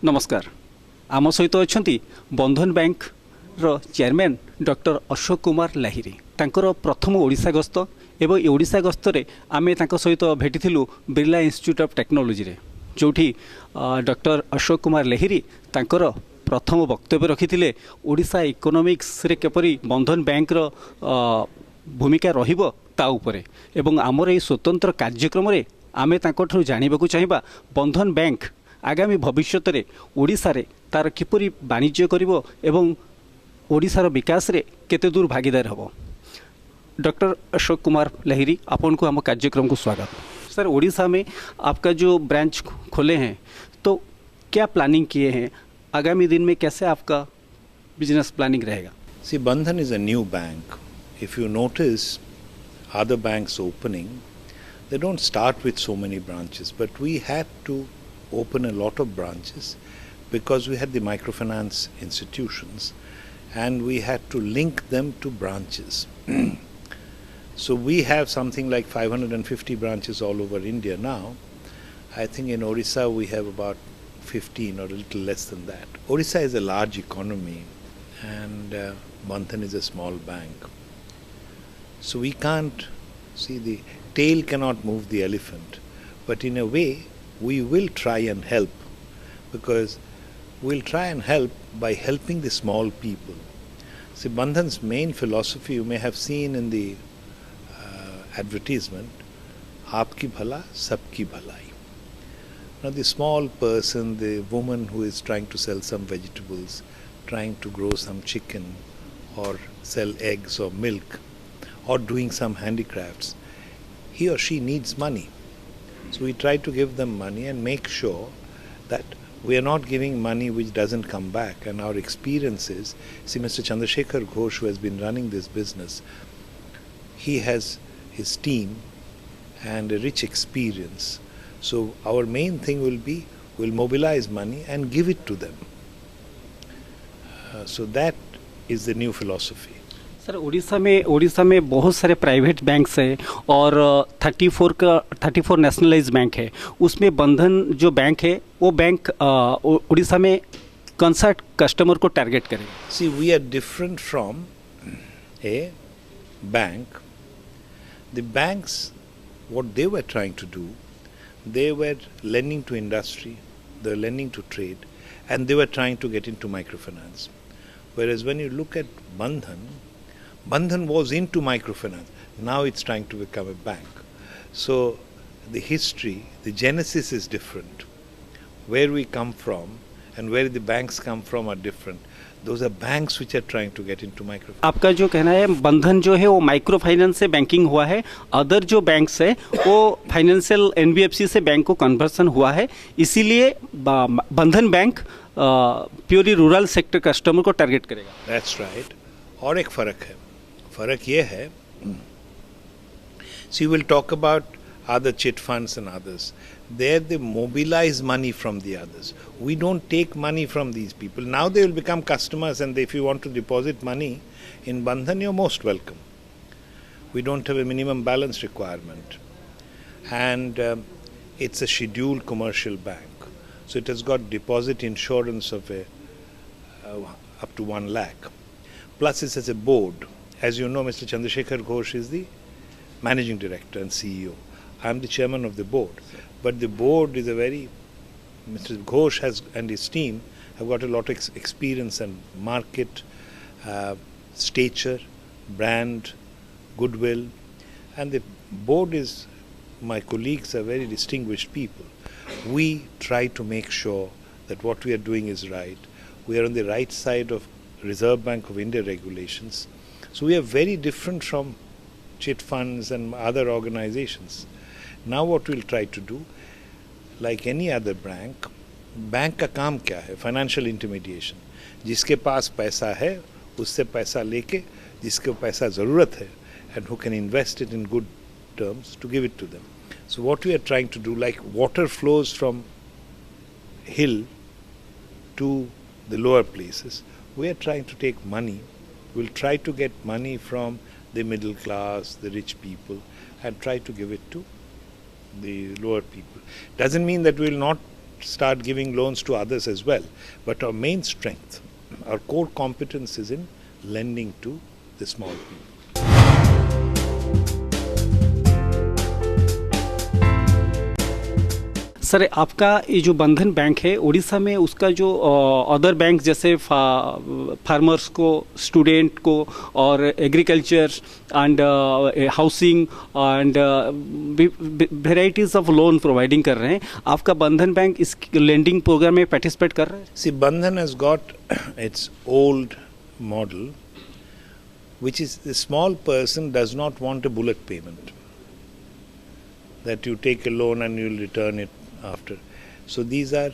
नमस्कार। आम सहित अच्छा बंधन बैंक रो चेयरमैन डॉक्टर अशोक कुमार लाहिरी तांकर प्रथम ओडिशा गस्त एवं ओडिशा गस्त रे आमे तांको सहित भेटिथिलु बिरला इंस्टीट्यूट ऑफ टेक्नोलॉजी रे जोठी डॉक्टर अशोक कुमार लाहिरी तांकर प्रथम वक्तव्य रखिथिले ओडिशा इकोनॉमिक्स रे केपरि बंधन बैंक रो भूमिका रहिबो ता उपरे एवं आमर ए स्वतंत्र कार्यक्रम रे आमे तांको जानिबाकू चाहिबा बंधन बैंक आगामी भविष्य रे ओडिशा रे तार किपरि वाणिज्य करिवो एवं ओडिशार विकास रे केते दूर भागीदार हबो। डॉक्टर अशोक कुमार लाहिरी आपन को हम कार्यक्रम को स्वागत। सर, ओडिशा में आपका जो ब्रांच खोले हैं तो क्या प्लानिंग किए हैं, आगामी दिन में कैसे आपका बिजनेस प्लानिंग रहेगा? See, Bandhan is a new bank. If you notice other banks opening, they don't start with so many branches, but we had to open a lot of branches because we had the microfinance institutions and we had to link them to branches. So we have something like 550 branches all over India now. I think in Orissa we have about 15 or a little less than that. Orissa is a large economy and Bandhan is a small bank. So we can't see, the tail cannot move the elephant, but in a way we will try and help, because we'll try and help by helping the small people. See, Bandhan's main philosophy you may have seen in the advertisement, Aapki Bhala, Sabki Bhalai. Now the small person, the woman who is trying to sell some vegetables, trying to grow some chicken or sell eggs or milk or doing some handicrafts, he or she needs money. So we try to give them money and make sure that we are not giving money which doesn't come back. And our experience is, see, Mr. Chandrasekhar Ghosh, who has been running this business, he has his team and a rich experience. So our main thing will be, we'll mobilize money and give it to them. So that is the new philosophy. Sir, Orissa में बहुत सारे private banks हैं और 34 nationalise bank है। उसमें बंधन जो bank है वो बैंक उड़ीसा में कौन सा कस्टमर को टारगेट करेगा? See, we are different from a bank. The banks, what they were trying to do, they were lending to industry, they were lending to trade, and they were trying to get into microfinance. Whereas when you look at Bandhan was into microfinance. Now it's trying to become a bank. So the history, the genesis is different. Where we come from and where the banks come from are different. Those are banks which are trying to get into microfinance. आपका जो कहना है बंधन जो है वो micro finance से banking हुआ है, अदर जो बैंक्स है वो फाइनेंशियल एनबीएफसी से बैंक को कन्वर्सन हुआ है, इसीलिए बंधन bank purely rural sector customer को टारगेट करेगा। That's right. और एक फ़र्क ये है, so you will talk about other chit funds and others. There they mobilize money from the others. We don't take money from these people. Now they will become customers, and if you want to deposit money in Bandhan, you're most welcome. We don't have a minimum balance requirement. And it's a scheduled commercial bank. So it has got deposit insurance of up to 1 lakh. Plus it has a board. As you know, Mr. Chandrasekhar Ghosh is the managing director and CEO. I am the chairman of the board. But the board is Mr. Ghosh has and his team have got a lot of experience and market, stature, brand, goodwill. And the board is, my colleagues are very distinguished people. We try to make sure that what we are doing is right. We are on the right side of Reserve Bank of India regulations. So we are very different from chit funds and other organizations. Now what we'll try to do, like any other bank का काम क्या है? Financial intermediation. जिसके पास पैसा है उससे पैसा लेके जिसको पैसा ज़रूरत है and who can invest it in good terms to give it to them. So what we are trying to do, like water flows from hill to the lower places, we are trying to take money. We'll try to get money from the middle class, the rich people, and try to give it to the lower people. Doesn't mean that we will not start giving loans to others as well. But our main strength, our core competence is in lending to the small people. Sir आपका ये जो बंधन bank है उड़ीसा में उसका जो other bank जैसे farmers को स्टूडेंट को और agriculture and housing and varieties of loan providing कर रहे हैं, आपका बंधन बैंक इस लेंडिंग प्रोग्राम में पार्टिसिपेट कर रहा है? See, Bandhan has got its old model, which is the small person does not want a bullet payment, that you take a loan and you'll return it after. So these are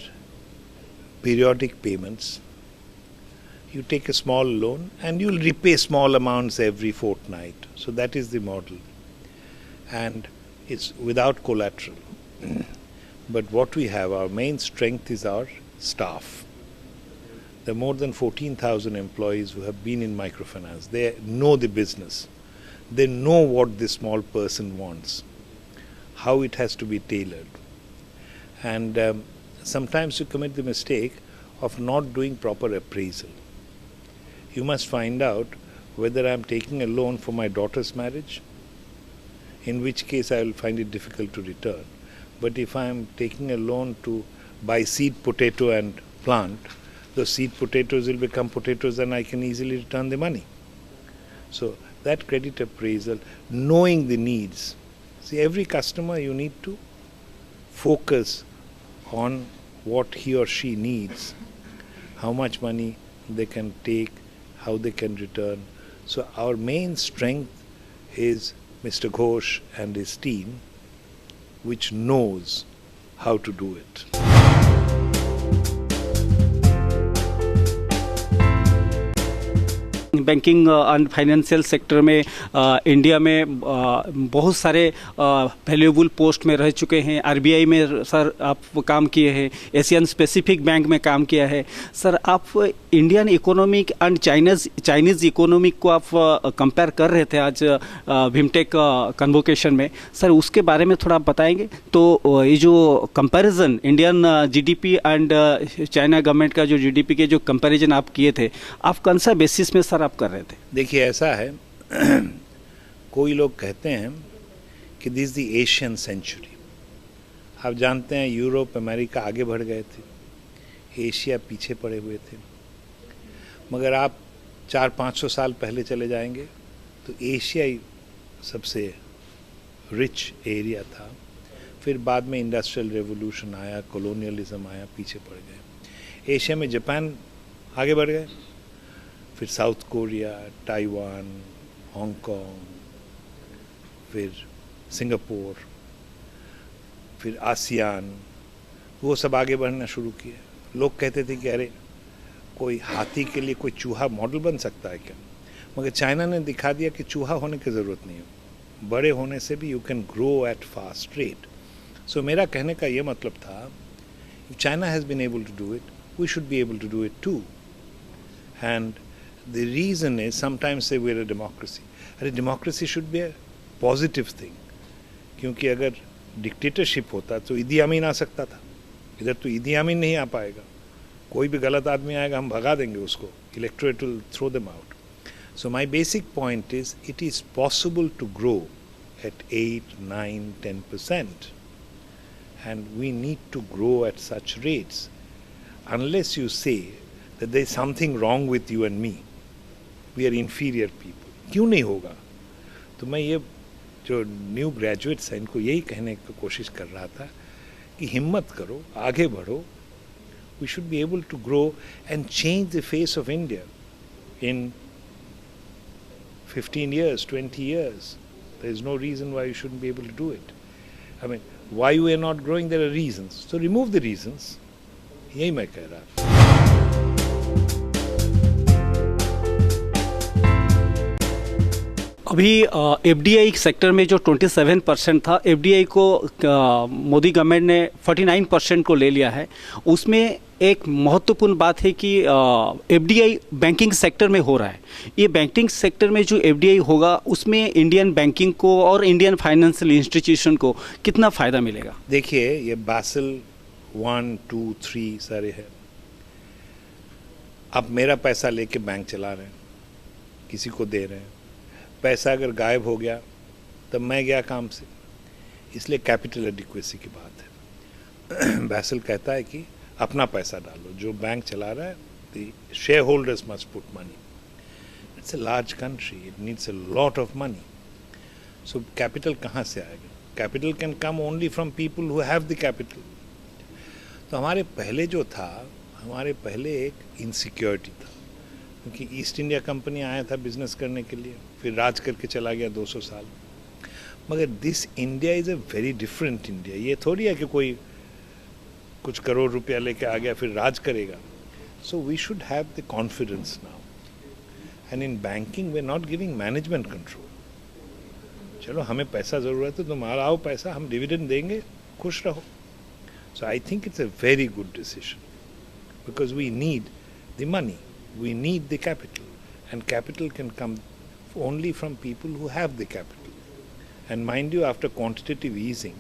periodic payments. You take a small loan and you'll repay small amounts every fortnight. So that is the model. And it's without collateral. But what we have, our main strength is our staff. There are more than 14,000 employees who have been in microfinance. They know the business. They know what the small person wants, how it has to be tailored. And sometimes you commit the mistake of not doing proper appraisal. You must find out whether I am taking a loan for my daughter's marriage, in which case I will find it difficult to return. But if I am taking a loan to buy seed potato and plant, those seed potatoes will become potatoes and I can easily return the money. So that credit appraisal, knowing the needs. See, every customer you need to focus on what he or she needs, how much money they can take, how they can return. So our main strength is Mr. Ghosh and his team, which knows how to do it. Banking and financial sector में India में बहुत सारे valuable post में रह चुके हैं। RBI में sir आप काम किए हैं, एशियन स्पेसिफिक बैंक में काम किया है। सर आप Indian economic and Chinese economic को आप कंपेयर कर रहे थे आज भीमटेक कन्वोकेशन में, सर उसके बारे में थोड़ा आप बताएंगे? तो ये जो comparison Indian GDP and China government का जो जीडीपी के जो कंपैरिजन आप किए थे, आप कौन सा बेसिस में सर आप कर रहे थे? देखिए ऐसा है, कोई लोग कहते हैं कि दिस द एशियन सेंचुरी। आप जानते हैं यूरोप अमेरिका आगे बढ़ गए थे, एशिया पीछे पड़े हुए थे। मगर आप 400-500 साल पहले चले जाएंगे तो एशिया ही सबसे रिच एरिया था। फिर बाद में इंडस्ट्रियल रेवोल्यूशन आया, कॉलोनियलिज्म आया, पीछे पड़ गए। एशिया में जापान आगे बढ़ गए, फिर साउथ कोरिया, ताइवान, हांगकांग, फिर सिंगापुर, फिर आसियान, वो सब आगे बढ़ना शुरू किए। लोग कहते थे कि अरे कोई हाथी के लिए कोई चूहा मॉडल बन सकता है क्या? मगर चाइना ने दिखा दिया कि चूहा होने की ज़रूरत नहीं है, बड़े होने से भी you can grow at fast rate. So मेरा कहने का ये मतलब था, if China has been able to do it, we should be able to do it too. And the reason is sometimes say we're a democracy. अरे democracy should be a positive thing, क्योंकि अगर dictatorship होता तो इदी अमीन आ सकता था। इधर तो इदी अमीन नहीं आ पाएगा, कोई भी गलत आदमी आएगा हम भगा देंगे उसको, electorate will throw them out. So my basic point is it is possible to grow at 8, 9, 10%, and we need to grow at such rates unless you say that there is something wrong with you and me. We are inferior people. क्यों नहीं होगा? तो मैं ये जो new graduates हैं इनको यही कहने की कोशिश कर रहा था कि हिम्मत करो, आगे बढ़ो। We should be able to grow and change the face of India in 15 years, 20 years. There is no reason why you shouldn't be able to do it. I mean, why we are not growing, there are reasons. So remove the reasons. यही मैं कह रहा था। अभी FDI sector में जो 27% था, FDI को मोदी गवर्नमेंट ने 49% को ले लिया है। उसमें एक महत्वपूर्ण बात है कि एफडीआई बैंकिंग सेक्टर में हो रहा है। ये बैंकिंग सेक्टर में जो एफडीआई होगा उसमें इंडियन बैंकिंग को और इंडियन फाइनेंशियल इंस्टीट्यूशन को कितना फ़ायदा मिलेगा? देखिए, ये बासिल 1, 2, 3 सारे हैं। आप मेरा पैसा लेके बैंक चला रहे हैं, किसी को दे रहे हैं, पैसा अगर गायब हो गया तब मैं गया काम से। इसलिए कैपिटल एडिक्वेसी की बात है। बैसल कहता है कि अपना पैसा डालो, जो बैंक चला रहा है the share holders must put money. It's a large country, it needs a lot of money. So capital कहाँ से आएगा? Capital can come only from people who have the capital. तो हमारे पहले जो था, हमारे पहले एक इनसिक्योरिटी था, क्योंकि ईस्ट इंडिया कंपनी आया था बिजनेस करने के लिए, फिर राज करके चला गया 200 साल। मगर this India is a very different India. ये थोड़ी है कि कोई कुछ करोड़ रुपया लेके आ गया फिर राज करेगा। So we should have the confidence now. And in banking we are not giving management control. चलो हमें पैसा ज़रूरत है, तुम आओ पैसा, हम डिविडेंड देंगे, खुश रहो। So I think it's a very good decision, because we need the money, we need the capital, and capital can come only from people who have the capital. And mind you, after quantitative easing,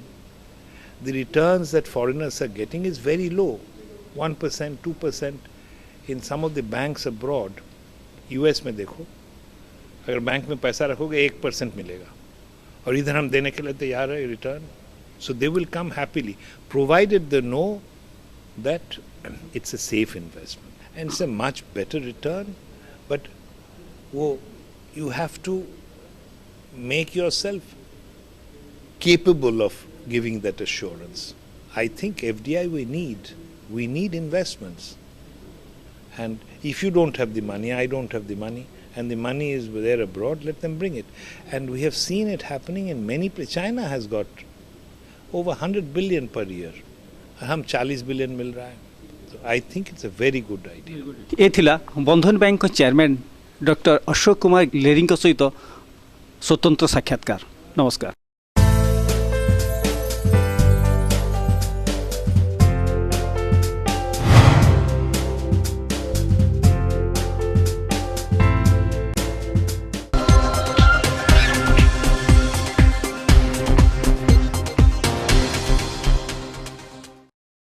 the returns that foreigners are getting is very low, 1%, 2%. In some of the banks abroad, US में देखो, अगर bank में पैसा रखोगे 1% मिलेगा, और इधर हम देने के लिए तैयार है return. So they will come happily, provided they know that it's a safe investment and it's a much better return. But you have to make yourself capable of giving that assurance. I think FDI we need investments, and if you don't have the money, I don't have the money, and the money is there abroad, let them bring it. And we have seen it happening in many places. China has got over 100 billion per year, हम 40 billion मिल रहा है। तो I think it's a very good idea. ये थिला Bandhan Bank chairman doctor Ashok Kumar Lahiri सहित स्वतंत्र साक्षात्कार। नमस्कार।